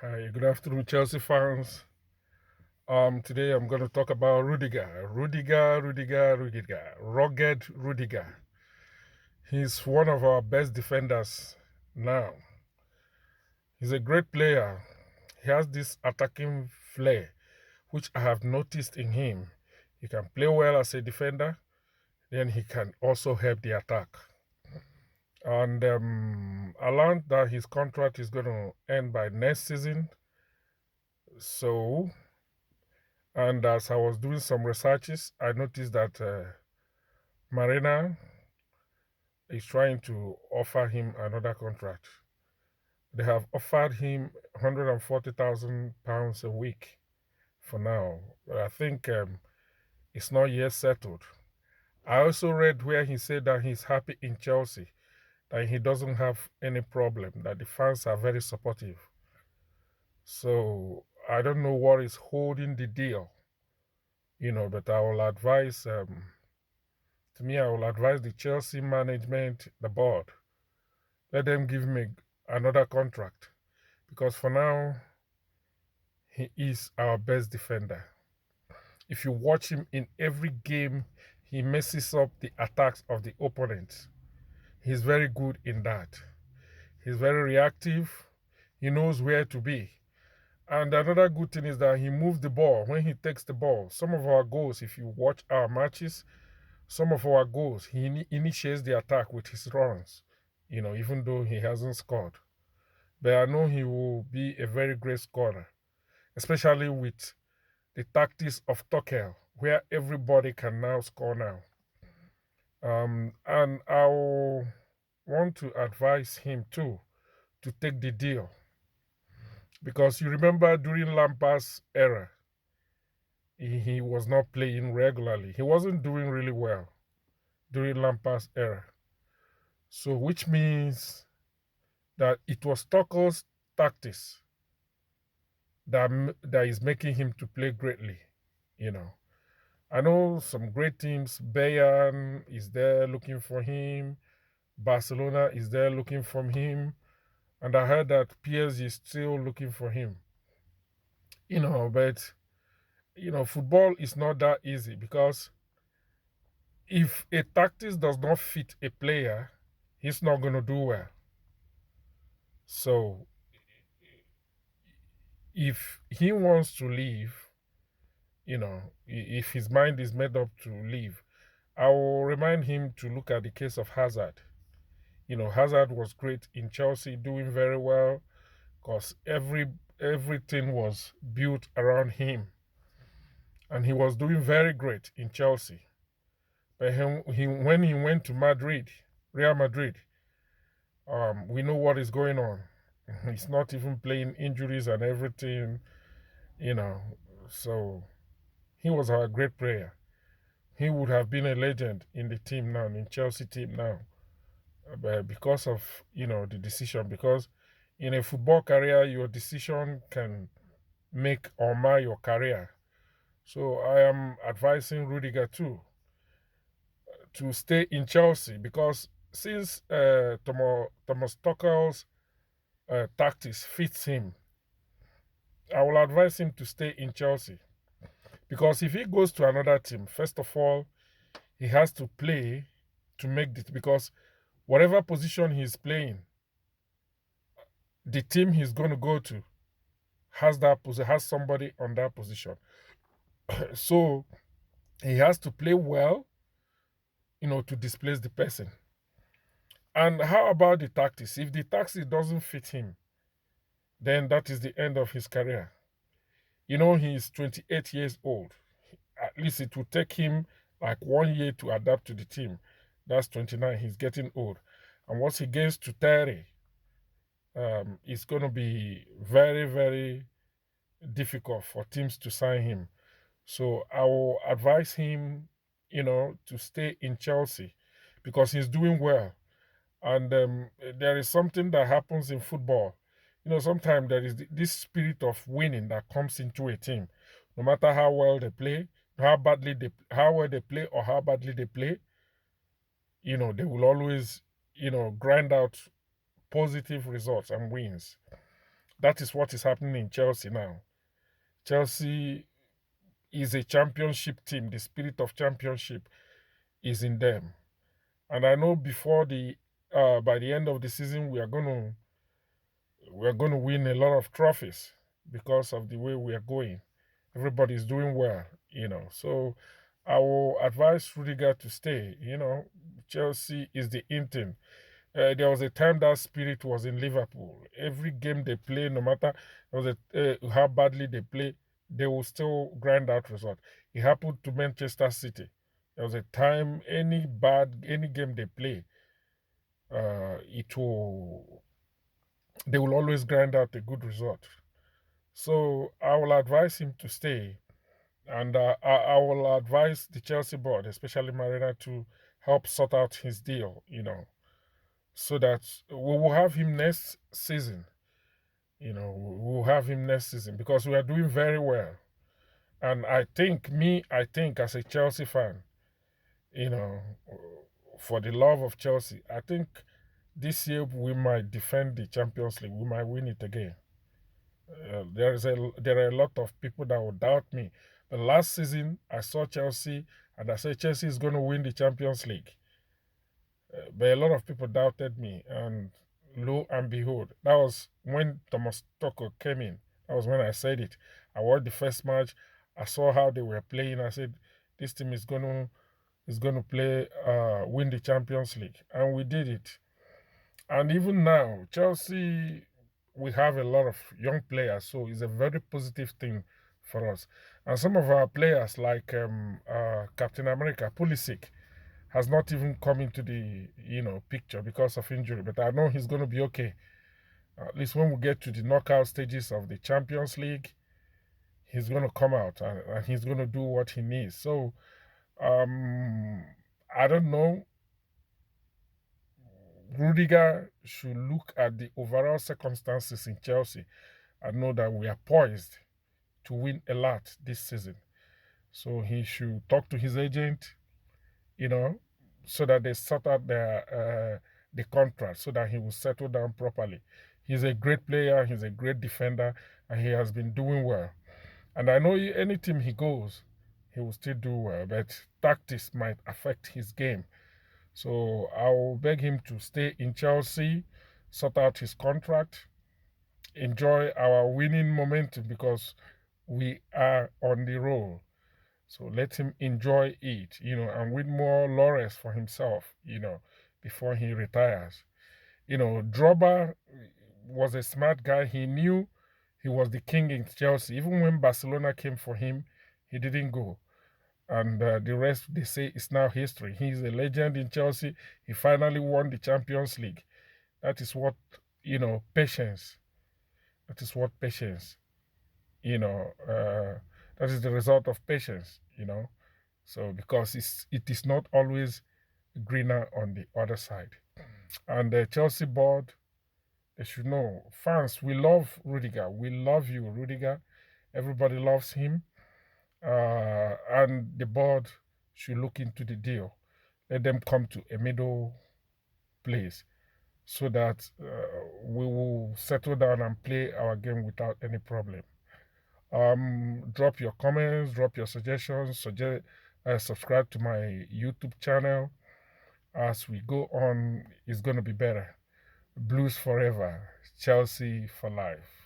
Hi, good afternoon, Chelsea fans. Today I'm going to talk about Rudiger. Rudiger. Rugged Rudiger. He's one of our best defenders now. He's a great player. He has this attacking flair, which I have noticed in him. He can play well as a defender, then he can also help the attack. And I learned that his contract is going to end by next season. So, and as I was doing some researches, I noticed that Marina is trying to offer him another contract. They have offered him £140,000 a week for now. But I think it's not yet settled. I also read where he said that he's happy in Chelsea, that he doesn't have any problem, that the fans are very supportive. So I don't know what is holding the deal, but I will advise. To me, I will advise the Chelsea management, the board, let them give me another contract because for now, he is our best defender. If you watch him in every game, he messes up the attacks of the opponent. He's very good in that. He's very reactive. He knows where to be. And another good thing is that he moves the ball when he takes the ball. Some of our goals, if you watch our matches, some of our goals, he initiates the attack with his runs, even though he hasn't scored. But I know he will be a very great scorer, especially with the tactics of Tuchel, where everybody can now score now. And I will want to advise him too to take the deal. Because you remember during Lampard's era, he was not playing regularly. He wasn't doing really well during Lampard's era. So, which means that it was Tuchel's tactics that is making him to play greatly. You know, I know some great teams. Bayern is there looking for him. Barcelona is there looking for him, and I heard that PSG is still looking for him. But football is not that easy because if a tactics does not fit a player, he's not going to do well. So if he wants to leave, if his mind is made up to leave, I will remind him to look at the case of Hazard. Hazard was great in Chelsea, doing very well because everything was built around him, and he was doing very great in Chelsea. But when he went to Real Madrid, we know what is going on. He's not even playing, injuries and everything, you know. So he was a great player. He would have been a legend in the team now, in Chelsea team now, but because of the decision. Because in a football career, your decision can make or mar your career. So I am advising Rudiger too to stay in Chelsea because since Thomas Tuchel's tactics fits him, I will advise him to stay in Chelsea because if he goes to another team, first of all, he has to play to make this because whatever position he's playing, the team he's going to go to has somebody on that position. So he has to play well, to displace the person. And how about the tactics? If the tactics doesn't fit him, then that is the end of his career. He is 28 years old. At least it will take him like 1 year to adapt to the team. That's 29. He's getting old. And once he gets to 30, it's going to be very, very difficult for teams to sign him. So I will advise him, to stay in Chelsea because he's doing well. And there is something that happens in football. Sometimes there is this spirit of winning that comes into a team. No matter how well they play, how well they play or how badly they play, they will always, grind out positive results and wins. That is what is happening in Chelsea now. Chelsea is a championship team. The spirit of championship is in them. And I know before the by the end of the season we're going to win a lot of trophies because of the way we are going. Everybody's doing well. So I will advise Rudiger to stay. Chelsea is the in team. There was a time that spirit was in Liverpool. Every game they play, no matter how badly they play, they will still grind out result. It happened to Manchester City. There was a time any game they play, it will they will always grind out a good result. So I will advise him to stay, and I will advise the Chelsea board, especially Marina, to help sort out his deal. So that we will have him next season. We'll have him next season because we are doing very well. And I think as a Chelsea fan, you know, for the love of Chelsea, I think this year we might defend the Champions League. We might win it again. There are a lot of people that will doubt me. The last season, I saw Chelsea, and I said Chelsea is going to win the Champions League. But a lot of people doubted me, and lo and behold, that was when Thomas Tuchel came in. That was when I said it. I watched the first match. I saw how they were playing. I said, "This team is going to play, win the Champions League," and we did it. And even now, Chelsea, we have a lot of young players, so it's a very positive thing for us. And some of our players, like Captain America, Pulisic, has not even come into the picture because of injury. But I know he's going to be okay. At least when we get to the knockout stages of the Champions League, he's going to come out and he's going to do what he needs. So I don't know. Rudiger should look at the overall circumstances in Chelsea and know that we are poised to win a lot this season. So he should talk to his agent, you know, so that they sort out the contract, so that he will settle down properly. He's a great player. He's a great defender, and he has been doing well. And I know any team he goes, he will still do well. But tactics might affect his game. So I will beg him to stay in Chelsea, sort out his contract, enjoy our winning momentum because we are on the roll. So let him enjoy it, and win more laurels for himself, before he retires. Drogba was a smart guy. He knew he was the king in Chelsea. Even when Barcelona came for him, he didn't go. And the rest, they say, is now history. He's a legend in Chelsea. He finally won the Champions League. That is what, patience. That is what patience, that is the result of patience. So because it is not always greener on the other side. And the Chelsea board, they should know, fans, we love Rudiger. We love you, Rudiger. Everybody loves him. And the board should look into the deal. Let them come to a middle place so that we will settle down and play our game without any problem. Drop your comments, drop your suggestions, subscribe to my YouTube channel. As we go on, it's going to be better. Blues forever, Chelsea for life.